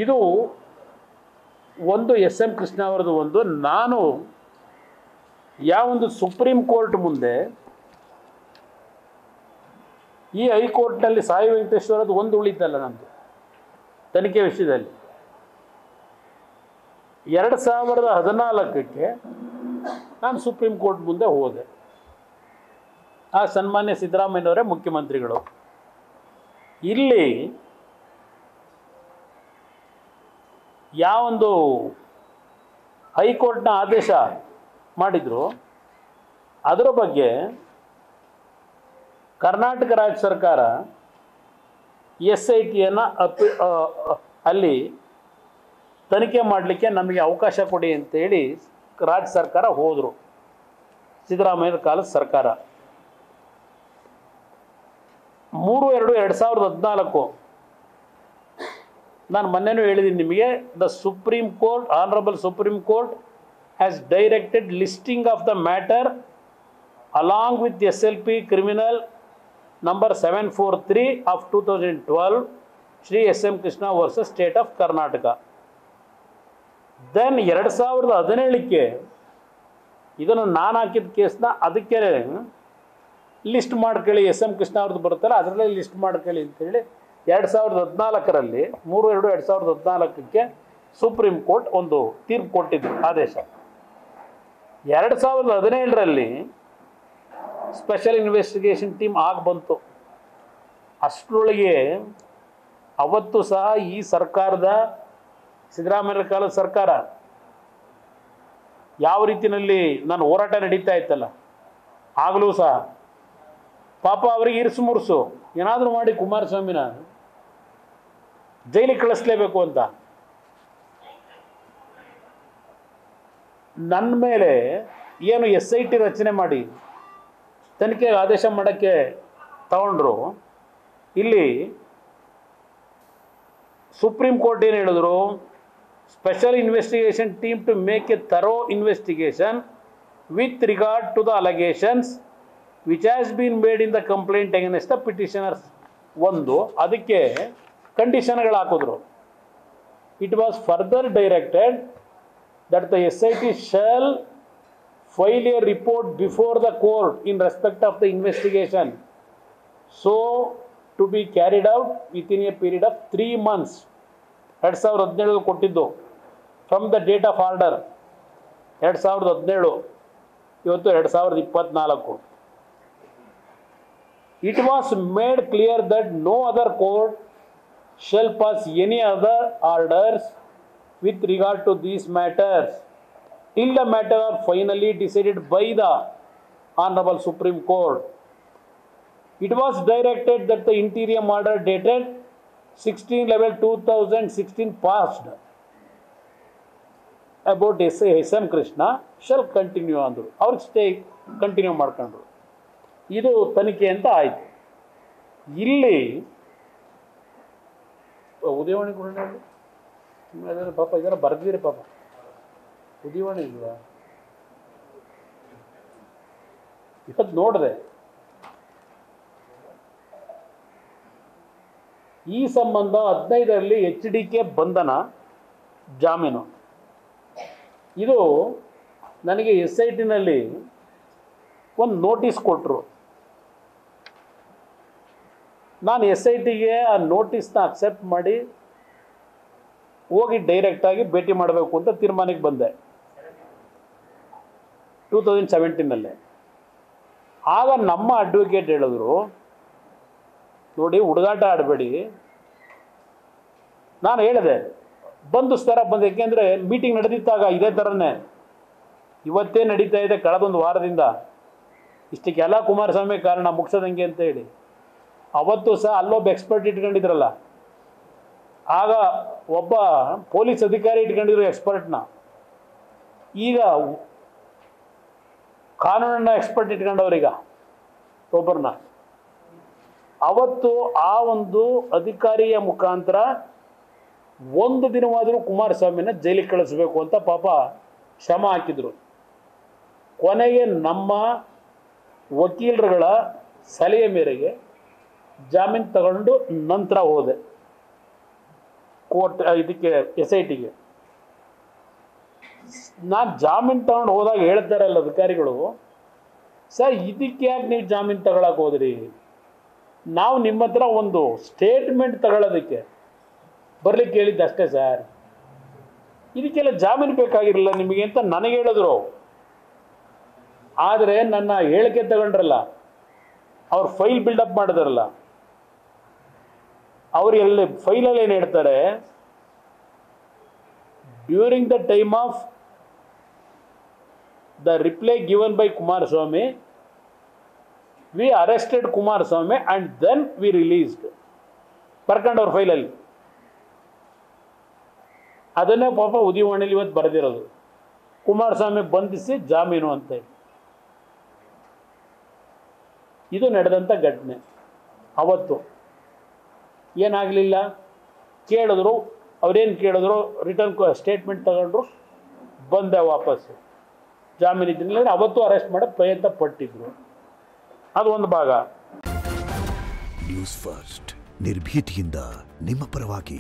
ಇದು ಒಂದು S M Krishna ಅವರದು. ಒಂದು ನಾನು ಯಾವೊಂದು ಸುಪ್ರೀಂ ಕೋರ್ಟ್ ಮುಂದೆ ಈ ಹೈಕೋರ್ಟ್ನಲ್ಲಿ ಸಾಯಿ ವೆಂಕಟೇಶ್ವರದ್ದು ಒಂದು ಉಳಿತಲ್ಲ ನಮ್ಮದು ತನಿಖೆ ವಿಷಯದಲ್ಲಿ 2014ಕ್ಕೆ ನಾನು ಸುಪ್ರೀಂ ಕೋರ್ಟ್ ಮುಂದೆ ಹೋದೆ. ಆ ಸನ್ಮಾನ್ಯ ಸಿದ್ದರಾಮಯ್ಯನವರೇ ಮುಖ್ಯಮಂತ್ರಿಗಳು. ಇಲ್ಲಿ ಯಾವೊಂದು ಹೈಕೋರ್ಟ್ನ ಆದೇಶ ಮಾಡಿದ್ರು ಅದರ ಬಗ್ಗೆ ಕರ್ನಾಟಕ ರಾಜ್ಯ ಸರ್ಕಾರ SIT ಅಲ್ಲಿ ತನಿಖೆ ಮಾಡಲಿಕ್ಕೆ ನಮಗೆ ಅವಕಾಶ ಕೊಡಿ ಅಂತೇಳಿ ರಾಜ್ಯ ಸರ್ಕಾರ ಹೋದರು. ಸಿದ್ದರಾಮಯ್ಯನ ಕಾಲದ ಸರ್ಕಾರ 3/2/2014 ನಾನು ಮೊನ್ನೆನೂ ಹೇಳಿದ್ದೀನಿ ನಿಮಗೆ, the Supreme Court, honourable Supreme Court has directed listing of the matter along with SLP criminal number 743 of 2012 Shri SM Krishna versus state of Karnataka. Then 2017ಕ್ಕೆ ಇದನ್ನು ನಾನು ಹಾಕಿದ ಕೇಸ್ನ ಅದಕ್ಕೆ ಲಿಸ್ಟ್ ಮಾಡ್ಕೊಳ್ಳಿ, SM ಕೃಷ್ಣ ಅವ್ರದ್ದು ಬರುತ್ತಲ್ಲ ಅದರಲ್ಲೇ ಲಿಸ್ಟ್ ಮಾಡ್ಕೊಳ್ಳಿ ಅಂತೇಳಿ 2014ರಲ್ಲಿ 3/2/2014ಕ್ಕೆ ಸುಪ್ರೀಂ ಕೋರ್ಟ್ ಒಂದು ತೀರ್ಪು ಕೊಟ್ಟಿದ್ದು ಆದೇಶ. 2017ರಲ್ಲಿ ಸ್ಪೆಷಲ್ ಇನ್ವೆಸ್ಟಿಗೇಷನ್ ಟೀಮ್ ಆಗಿ ಬಂತು. ಅಷ್ಟರೊಳಗೆ ಅವತ್ತು ಸಹ ಈ ಸರ್ಕಾರದ ಸಿದ್ದರಾಮಯ್ಯ ಕಾಲದ ಸರ್ಕಾರ ಯಾವ ರೀತಿಯಲ್ಲಿ ನಾನು ಹೋರಾಟ ನಡೀತಾ ಇತ್ತಲ್ಲ ಆಗಲೂ ಸಹ ಪಾಪ ಅವರಿಗೆ ಇರಿಸು ಮುರುಸು ಏನಾದರೂ ಮಾಡಿ ಕುಮಾರಸ್ವಾಮಿನ ಜೈಲಿಗೆ ಕಳಿಸ್ಲೇಬೇಕು ಅಂತ ನನ್ನ ಮೇಲೆ ಏನು SIT ರಚನೆ ಮಾಡಿ ತನಿಖೆಗೆ ಆದೇಶ ಮಾಡೋಕ್ಕೆ ತಗೊಂಡ್ರು. ಇಲ್ಲಿ ಸುಪ್ರೀಂ ಕೋರ್ಟ್ ಏನು ಹೇಳಿದ್ರು, special investigation team to make a thorough investigation with regard to the allegations which has been made in the complaint against the petitioners. ಒಂದು ಅದಕ್ಕೆ ಕಂಡೀಷನ್ಗಳು ಹಾಕಿದ್ರು. It was further directed that the SIT shall file a report before the court in respect of the investigation, so to be carried out within a period of 3 months. 2017 ಕೊಟ್ಟಿದ್ದು from the date of order 2017, ಇವತ್ತು 2024. It was made clear that no other court shall pass any other orders with regard to these matters till the matter are finally decided by the Honorable Supreme Court. It was directed that the interim order dated 16/11/2016 passed about SM Krishna shall continue ಅಂದರು. ಅವ್ರಿಗೆ stay continue ಮಾಡ್ಕೊಂಡ್ರು. ಇದು ತನಿಖೆ ಅಂತ ಆಯಿತು. ಇಲ್ಲಿ ಉದಯವಾಣಿ ಕೊಡೋಣ ಪಾಪ ಇದರ ಬರೆದಿರಿ ಪಾಪ ಉದಯವಾಣಿ ಇಲ್ವಾ ಇವತ್ತು ನೋಡಿದೆ. ಈ ಸಂಬಂಧ 15ರಲ್ಲಿ HDK ಬಂಧನ ಜಾಮೀನು. ಇದು ನನಗೆ SITನಲ್ಲಿ ಒಂದು ನೋಟಿಸ್ ಕೊಟ್ಟರು. ನಾನು SITಗೆ ಆ ನೋಟಿಸ್ನ ಅಕ್ಸೆಪ್ಟ್ ಮಾಡಿ ಹೋಗಿ ಡೈರೆಕ್ಟಾಗಿ ಭೇಟಿ ಮಾಡಬೇಕು ಅಂತ ತೀರ್ಮಾನಕ್ಕೆ ಬಂದೆ 2017ನಲ್ಲಿ. ಆಗ ನಮ್ಮ ಅಡ್ವೊಕೇಟ್ ಹೇಳಿದ್ರು, ನೋಡಿ ಹುಡುಗಾಟ ಆಡಬೇಡಿ. ನಾನು ಹೇಳಿದೆ ಬಂಧಿಸ್ತಾರ ಬಂದು, ಏಕೆಂದರೆ ಮೀಟಿಂಗ್ ನಡೆದಿದ್ದಾಗ ಇದೇ ಥರನೇ ಇವತ್ತೇ ನಡೀತಾ ಇದೆ ಕಳೆದೊಂದು ವಾರದಿಂದ. ಇಷ್ಟಕ್ಕೆಲ್ಲ ಕುಮಾರಸ್ವಾಮಿ ಕಾರಣ ಮುಗಿಸೋದಂಗೆ ಅಂತ ಹೇಳಿ ಅವತ್ತು ಸಹ ಅಲ್ಲೊಬ್ಬ ಎಕ್ಸ್ಪರ್ಟ್ ಇಟ್ಕೊಂಡಿದ್ರಲ್ಲ, ಆಗ ಒಬ್ಬ ಪೊಲೀಸ್ ಅಧಿಕಾರಿ ಇಟ್ಕೊಂಡಿದ್ರು ಎಕ್ಸ್ಪರ್ಟ್ನ, ಈಗ ಕಾನೂನನ್ನ ಎಕ್ಸ್ಪರ್ಟ್ ಇಟ್ಕೊಂಡವ್ರೀಗ ಒಬ್ಬರನ್ನ. ಅವತ್ತು ಆ ಒಂದು ಅಧಿಕಾರಿಯ ಮುಖಾಂತರ ಒಂದು ದಿನವಾದರೂ ಕುಮಾರಸ್ವಾಮಿನ ಜೈಲಿಗೆ ಕಳಿಸ್ಬೇಕು ಅಂತ ಪಾಪ ಶ್ರಮ ಹಾಕಿದ್ರು. ಕೊನೆಗೆ ನಮ್ಮ ವಕೀಲರುಗಳ ಸಲಹೆ ಮೇರೆಗೆ ಜಾಮೀನು ತಗೊಂಡು ನಂತರ ಹೋದೆ. ಕೋರ್ಟ್ ಇದಕ್ಕೆ SITಗೆ. ನಾನು ಜಾಮೀನು ತಗೊಂಡು ಹೋದಾಗ ಹೇಳ್ತಾರಲ್ಲ ಅಧಿಕಾರಿಗಳು, ಸರ್ ಇದಕ್ಕೆ ಯಾಕೆ ನೀವು ಜಾಮೀನು ತಗೊಳಕ್ಕೆ ಹೋದ್ರಿ, ನಾವು ನಿಮ್ಮ ಹತ್ರ ಒಂದು ಸ್ಟೇಟ್ಮೆಂಟ್ ತಗೊಳ್ಳೋದಕ್ಕೆ ಬರ್ಲಿಕ್ಕೆ ಹೇಳಿದ್ದು ಅಷ್ಟೇ ಸರ್, ಇದಕ್ಕೆಲ್ಲ ಜಾಮೀನು ಬೇಕಾಗಿರಲಿಲ್ಲ ನಿಮಗೆ ಅಂತ ನನಗೆ ಹೇಳಿದ್ರು. ಆದರೆ ನನ್ನ ಹೇಳಿಕೆ ತಗೊಂಡ್ರಲ್ಲ, ಅವ್ರು ಫೈಲ್ ಬಿಲ್ಡಪ್ ಮಾಡಿದ್ರಲ್ಲ, ಅವರು ಎಲ್ಲಿ ಫೈಲಲ್ಲಿ ಏನು ಹೇಳ್ತಾರೆ, during the time of the reply given by Kumaraswamy we arrested Kumaraswamy and then we released ಬರ್ಕೊಂಡವ್ರ ಫೈಲಲ್ಲಿ. ಅದನ್ನೇ ಪಾಪ ಉದಯವಾಣಿಲಿ ಇವತ್ತು ಬರೆದಿರೋದು, ಕುಮಾರಸ್ವಾಮಿ ಬಂಧಿಸಿ ಜಾಮೀನು ಅಂತ. ಇದು ನಡೆದಂಥ ಘಟನೆ. ಅವತ್ತು ಏನಾಗಲಿಲ್ಲ, ಕೇಳಿದ್ರು, ಅವ್ರೇನು ಕೇಳಿದ್ರು, ರಿಟರ್ನ್ ಸ್ಟೇಟ್ಮೆಂಟ್ ತಗೊಂಡ್ರು, ಬಂದೆ ವಾಪಸ್ಸು. ಜಾಮೀನು ಇದ್ದಿಲ್ಲ, ಅವತ್ತು ಅರೆಸ್ಟ್ ಮಾಡೋಕ್ಕೆ ಪ್ರಯತ್ನ ಪಟ್ಟಿದ್ರು. ಅದು ಒಂದು ಭಾಗ. ನ್ಯೂಸ್ ಫಸ್ಟ್ ನಿರ್ಭೀತಿಯಿಂದ ನಿಮ್ಮ ಪರವಾಗಿ.